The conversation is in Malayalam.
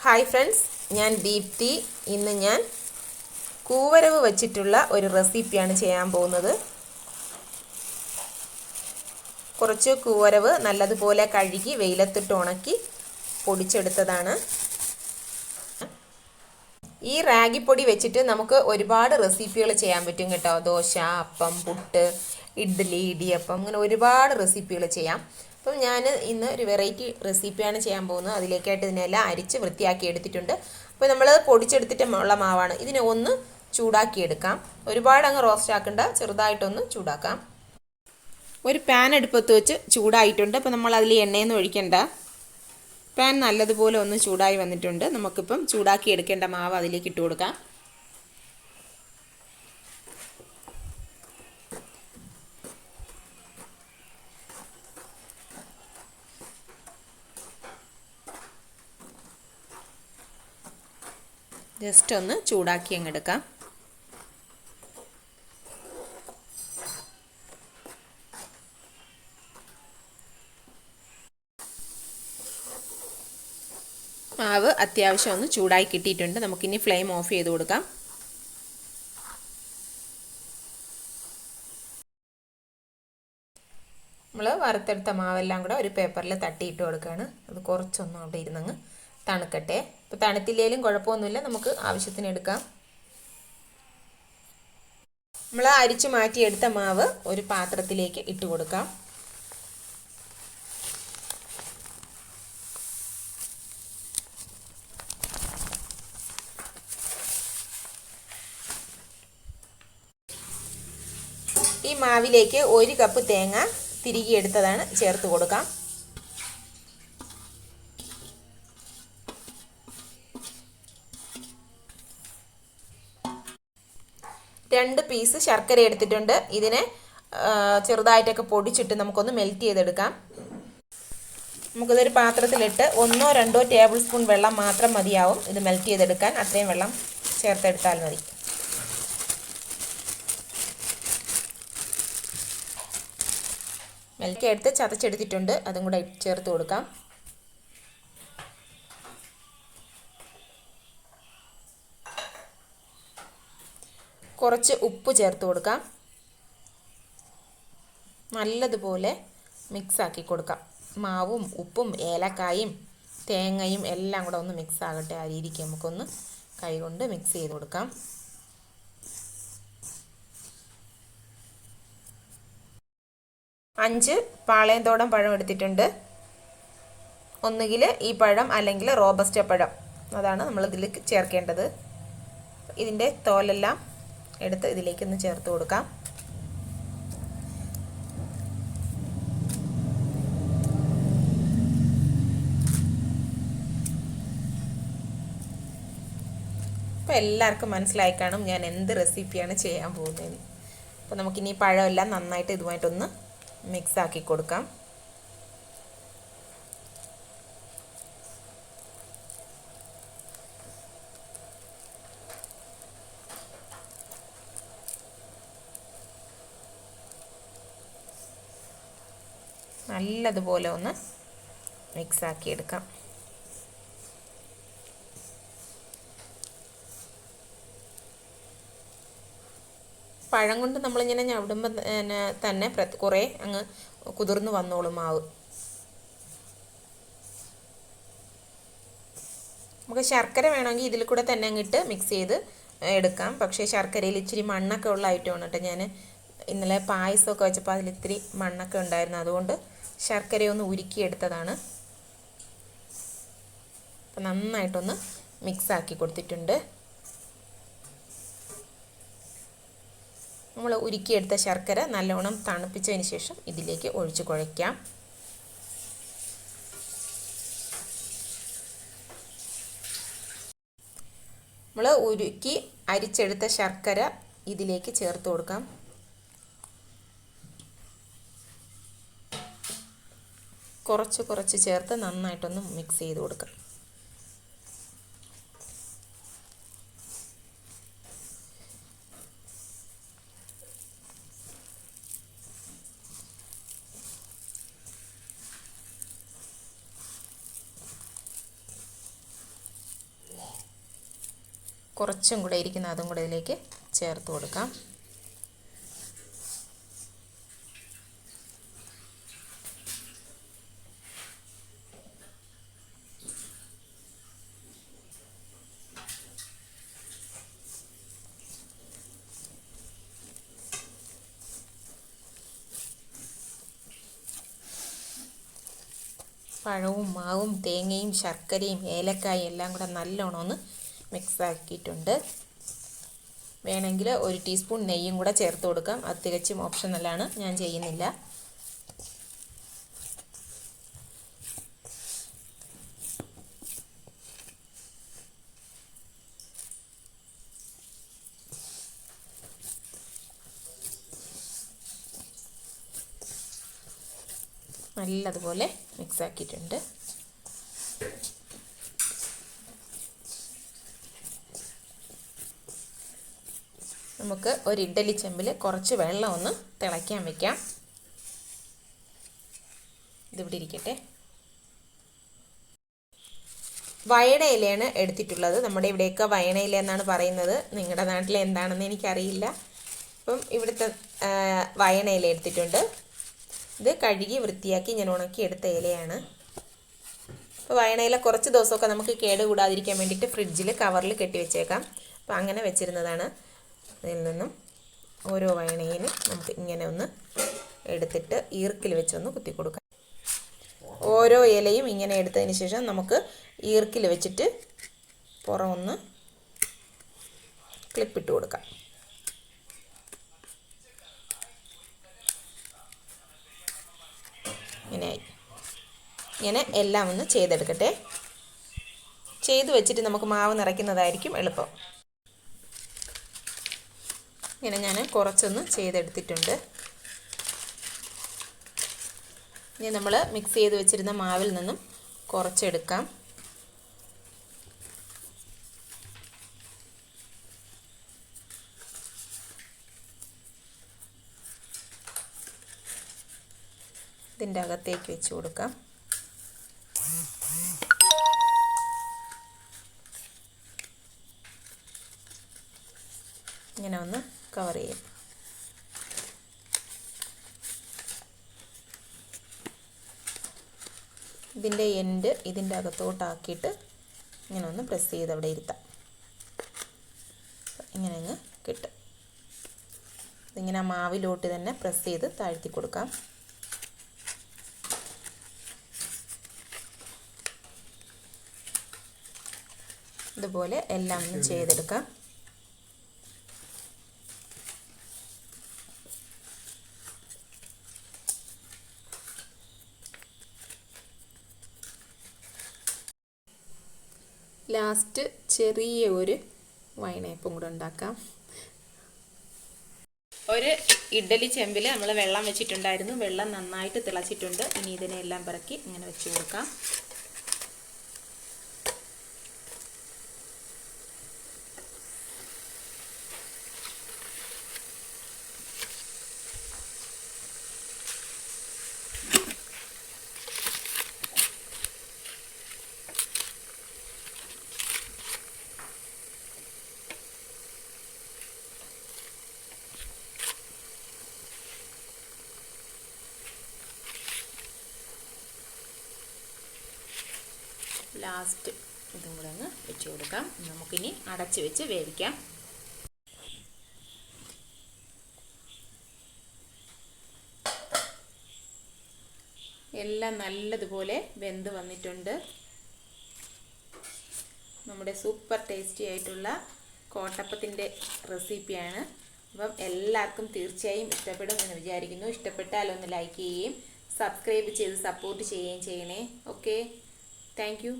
ഹായ് ഫ്രണ്ട്സ്, ഞാൻ ദീപ്തി. ഇന്ന് ഞാൻ കൂവരവ് വച്ചിട്ടുള്ള ഒരു റെസിപ്പിയാണ് ചെയ്യാൻ പോകുന്നത്. കുറച്ച് കൂവരവ് നല്ലതുപോലെ കഴുകി വെയിലത്തിട്ട് ഉണക്കി പൊടിച്ചെടുത്തതാണ്. ഈ റാഗിപ്പൊടി വെച്ചിട്ട് നമുക്ക് ഒരുപാട് റെസിപ്പികൾ ചെയ്യാൻ പറ്റും കേട്ടോ. ദോശ, അപ്പം, പുട്ട്, ഇഡ്ഡലി, ഇടിയപ്പം, അങ്ങനെ ഒരുപാട് റെസിപ്പികൾ ചെയ്യാം. അപ്പം ഞാൻ ഇന്ന് ഒരു വെറൈറ്റി റെസിപ്പിയാണ് ചെയ്യാൻ പോകുന്നത്. അതിലേക്കായിട്ട് ഇതിനെല്ലാം അരിച്ച് വൃത്തിയാക്കി എടുത്തിട്ടുണ്ട്. അപ്പോൾ നമ്മൾ പൊടിച്ചെടുത്തിട്ടുള്ള മാവാണ്. ഇതിനെ ഒന്ന് ചൂടാക്കിയെടുക്കാം. ഒരുപാട് അങ്ങ് റോസ്റ്റ് ആക്കണ്ട, ചെറുതായിട്ടൊന്ന് ചൂടാക്കാം. ഒരു പാൻ അടുപ്പത്ത് വെച്ച് ചൂടായിട്ടുണ്ട്. അപ്പോൾ നമ്മൾ അതിൽ എണ്ണയൊന്നും ഒഴിക്കണ്ട. പാൻ നല്ലതുപോലെ ഒന്ന് ചൂടായി വന്നിട്ടുണ്ട്. നമുക്കിപ്പം ചൂടാക്കി എടുക്കേണ്ട മാവ് അതിലേക്ക് ഇട്ട് കൊടുക്കാം. ജസ്റ്റ് ഒന്ന് ചൂടാക്കി അങ്ങെടുക്കാം. മാവ് അത്യാവശ്യം ഒന്ന് ചൂടായി കിട്ടിയിട്ടുണ്ട്. നമുക്കിനി ഫ്ലെയിം ഓഫ് ചെയ്ത് കൊടുക്കാം. നമ്മൾ വറുത്തെടുത്ത മാവെല്ലാം കൂടെ ഒരു പേപ്പറിൽ തട്ടിയിട്ട് കൊടുക്കുകയാണ്. അത് കുറച്ചൊന്നും അവിടെ ഇരുന്നങ്ങ് തണുക്കട്ടെ. ഇപ്പോൾ തണുത്തില്ലേലും കുഴപ്പമൊന്നുമില്ല, നമുക്ക് ആവശ്യത്തിന് എടുക്കാം. നമ്മൾ അരിച്ചു മാറ്റിയെടുത്ത മാവ് ഒരു പാത്രത്തിലേക്ക് ഇട്ട് കൊടുക്കാം. ഈ മാവിലേക്ക് 1 കപ്പ് തേങ്ങ തിരികെ എടുത്തതാണ് ചേർത്ത് കൊടുക്കാം. രണ്ട് പീസ് ശർക്കര എടുത്തിട്ടുണ്ട്. ഇതിനെ ചെറുതായിട്ടൊക്കെ പൊടിച്ചിട്ട് നമുക്കൊന്ന് മെൽറ്റ് ചെയ്തെടുക്കാം. നമുക്കിതൊരു പാത്രത്തിലിട്ട് 1-2 ടേബിൾ സ്പൂൺ വെള്ളം മാത്രം മതിയാവും ഇത് മെൽറ്റ് ചെയ്തെടുക്കാൻ. അത്രയും വെള്ളം ചേർത്തെടുത്താൽ മതി. മെൽറ്റ് എടുത്ത് ചതച്ചെടുത്തിട്ടുണ്ട്. അതും കൂടെ ചേർത്ത് കൊടുക്കാം. കുറച്ച് ഉപ്പ് ചേർത്ത് കൊടുക്കാം. നല്ലതുപോലെ മിക്സാക്കി കൊടുക്കാം. മാവും ഉപ്പും ഏലക്കായും തേങ്ങയും എല്ലാം കൂടെ ഒന്ന് മിക്സ് ആകട്ടെ. ആ രീതിക്ക് നമുക്കൊന്ന് കൈകൊണ്ട് മിക്സ് ചെയ്ത് കൊടുക്കാം. അഞ്ച് പാളയംതോടൻ പഴം എടുത്തിട്ടുണ്ട്. ഒന്നുകിൽ ഈ പഴം അല്ലെങ്കിൽ റോബസ്റ്റ പഴം, അതാണ് നമ്മളിതിൽ ചേർക്കേണ്ടത്. ഇതിൻ്റെ തോലെല്ലാം എടുത്ത് ഇതിലേക്കൊന്ന് ചേർത്ത് കൊടുക്കാം. അപ്പോൾ എല്ലാവർക്കും മനസ്സിലായി കാണും ഞാൻ എന്ത് റെസിപ്പിയാണ് ചെയ്യാൻ പോകുന്നത്. അപ്പോൾ നമുക്കിനി പഴമെല്ലാം നന്നായിട്ട് ഇതുമായിട്ടൊന്ന് മിക്സ് ആക്കി കൊടുക്കാം. നല്ലതുപോലെ ഒന്ന് മിക്സ് ആക്കി എടുക്കാം. പഴം കൊണ്ട് നമ്മളിങ്ങനെ ഞവിടുമ്പോൾ തന്നെ കുറേ അങ്ങ് കുതിർന്ന് വന്നോളും മാവ്. നമുക്ക് ശർക്കര വേണമെങ്കിൽ ഇതിൽ കൂടെ തന്നെ അങ്ങിട്ട് മിക്സ് ചെയ്ത് എടുക്കാം. പക്ഷേ ശർക്കരയിൽ ഇച്ചിരി മണ്ണൊക്കെ ഉള്ള ഐറ്റമാണ് കേട്ടോ. ഞാൻ ഇന്നലെ പായസമൊക്കെ വെച്ചപ്പോൾ അതിലിത്തിരി മണ്ണൊക്കെ ഉണ്ടായിരുന്നു. അതുകൊണ്ട് ശർക്കരയൊന്ന് ഉരുക്കിയെടുത്തതാണ്. അപ്പം നന്നായിട്ടൊന്ന് മിക്സാക്കി കൊടുത്തിട്ടുണ്ട്. നമ്മൾ ഉരുക്കിയെടുത്ത ശർക്കര നല്ലോണം തണുപ്പിച്ചതിന് ശേഷം ഇതിലേക്ക് ഒഴിച്ച് കുഴയ്ക്കാം. നമ്മൾ ഉരുക്കി അരിച്ചെടുത്ത ശർക്കര ഇതിലേക്ക് ചേർത്ത് കൊടുക്കാം. കുറച്ച് ചേർത്ത് നന്നായിട്ടൊന്ന് മിക്സ് ചെയ്ത് കൊടുക്കാം. കുറച്ചും കൂടെ ഇരിക്കുന്ന അതും കൂടെ ഇതിലേക്ക് ചേർത്ത് കൊടുക്കാം. പഴവും മാവും തേങ്ങയും ശർക്കരയും ഏലക്കായും എല്ലാം കൂടെ നല്ലോണം ഒന്ന് മിക്സ് ആക്കിയിട്ടുണ്ട്. വേണമെങ്കിൽ 1 ടീസ്പൂൺ നെയ്യും കൂടെ ചേർത്ത് കൊടുക്കാം. അത് തികച്ചും ഓപ്ഷണലാണ്, ഞാൻ ചെയ്യുന്നില്ല. നല്ലതുപോലെ മിക്സ് ആക്കിയിട്ടുണ്ട്. നമുക്ക് ഒരു ഇഡ്ഡലി ചെമ്പിൽ കുറച്ച് വെള്ളം ഒന്ന് തിളയ്ക്കാൻ വെക്കാം. ഇതിവിടെ ഇരിക്കട്ടെ. വയണ ഇലയാണ് എടുത്തിട്ടുള്ളത്. നമ്മുടെ ഇവിടെയൊക്കെ വയണ ഇല എന്നാണ് പറയുന്നത്. നിങ്ങളുടെ നാട്ടിൽ എന്താണെന്ന് എനിക്കറിയില്ല. അപ്പം ഇവിടുത്തെ വയണ ഇല എടുത്തിട്ടുണ്ട്. ഇത് കഴുകി വൃത്തിയാക്കി ഞാൻ ഉണക്കി എടുത്ത ഇലയാണ്. അപ്പോൾ വയണയില കുറച്ച് ദിവസമൊക്കെ നമുക്ക് കേടുകൂടാതിരിക്കാൻ വേണ്ടിയിട്ട് ഫ്രിഡ്ജിൽ കവറിൽ കെട്ടി വെച്ചേക്കാം. അപ്പോൾ അങ്ങനെ വെച്ചിരുന്നതാണ്. അതിൽ നിന്നും ഓരോ വയണയിലും നമുക്ക് ഇങ്ങനെ ഒന്ന് എടുത്തിട്ട് ഈർക്കിൽ വെച്ചൊന്ന് കുത്തി കൊടുക്കാം. ഓരോ ഇലയും ഇങ്ങനെ എടുത്തതിന് ശേഷം നമുക്ക് ഈർക്കിൽ വെച്ചിട്ട് പുറമൊന്ന് ക്ലിപ്പിട്ട് കൊടുക്കാം. ഇങ്ങനെ എല്ലാം ഒന്ന് ചെയ്തെടുക്കട്ടെ. ചെയ്ത് വെച്ചിട്ട് നമുക്ക് മാവ് നിറയ്ക്കുന്നതായിരിക്കും എളുപ്പം. ഇങ്ങനെ ഞാൻ കുറച്ചൊന്ന് ചെയ്തെടുത്തിട്ടുണ്ട്. ഇനി നമ്മൾ മിക്സ് ചെയ്ത് വെച്ചിരുന്ന മാവിൽ നിന്നും കുറച്ചെടുക്കാം. ഇതിൻ്റെ അകത്തേക്ക് വെച്ച് കൊടുക്കാം. ഇങ്ങനെ ഒന്ന് കവർ ചെയ്യാം. ഇതിൻ്റെ എൻഡ് ഇതിൻ്റെ അകത്തോട്ടാക്കിയിട്ട് ഇങ്ങനെ ഒന്ന് പ്രസ് ചെയ്ത് അവിടെ ഇരുത്താം. ഇങ്ങനെ അങ്ങ് കിട്ടും. ഇതിങ്ങനെ ആ മാവിലോട്ട് തന്നെ പ്രസ് ചെയ്ത് താഴ്ത്തി കൊടുക്കാം. ഇതുപോലെ എല്ലാം ഒന്ന് ചെയ്തെടുക്കാം. ലാസ്റ്റ് ചെറിയ ഒരു വൈനയപ്പം കൂടെ ഉണ്ടാക്കാം. ഒരു ഇഡ്ഡലി ചെമ്പിൽ നമ്മൾ വെള്ളം വെച്ചിട്ടുണ്ടായിരുന്നു. വെള്ളം നന്നായിട്ട് തിളച്ചിട്ടുണ്ട്. ഇനി ഇതിനെല്ലാം പിറക്കി ഇങ്ങനെ വെച്ച് കൊടുക്കാം. ലാസ്റ്റ് ഇതും കൂടെ ഒന്ന് വെച്ച് കൊടുക്കാം. നമുക്കിനി അടച്ച് വെച്ച് വേവിക്കാം. എല്ലാം നല്ലതുപോലെ വെന്ത് വന്നിട്ടുണ്ട്. നമ്മുടെ സൂപ്പർ ടേസ്റ്റി ആയിട്ടുള്ള കോട്ടപ്പത്തിൻ്റെ റെസിപ്പിയാണ്. അപ്പം എല്ലാവർക്കും തീർച്ചയായും ഇഷ്ടപ്പെടും എന്ന് വിചാരിക്കുന്നു. ഇഷ്ടപ്പെട്ടാൽ ഒന്ന് ലൈക്ക് ചെയ്യുകയും സബ്സ്ക്രൈബ് ചെയ്ത് സപ്പോർട്ട് ചെയ്യുകയും ചെയ്യണേ. Okay, thank you.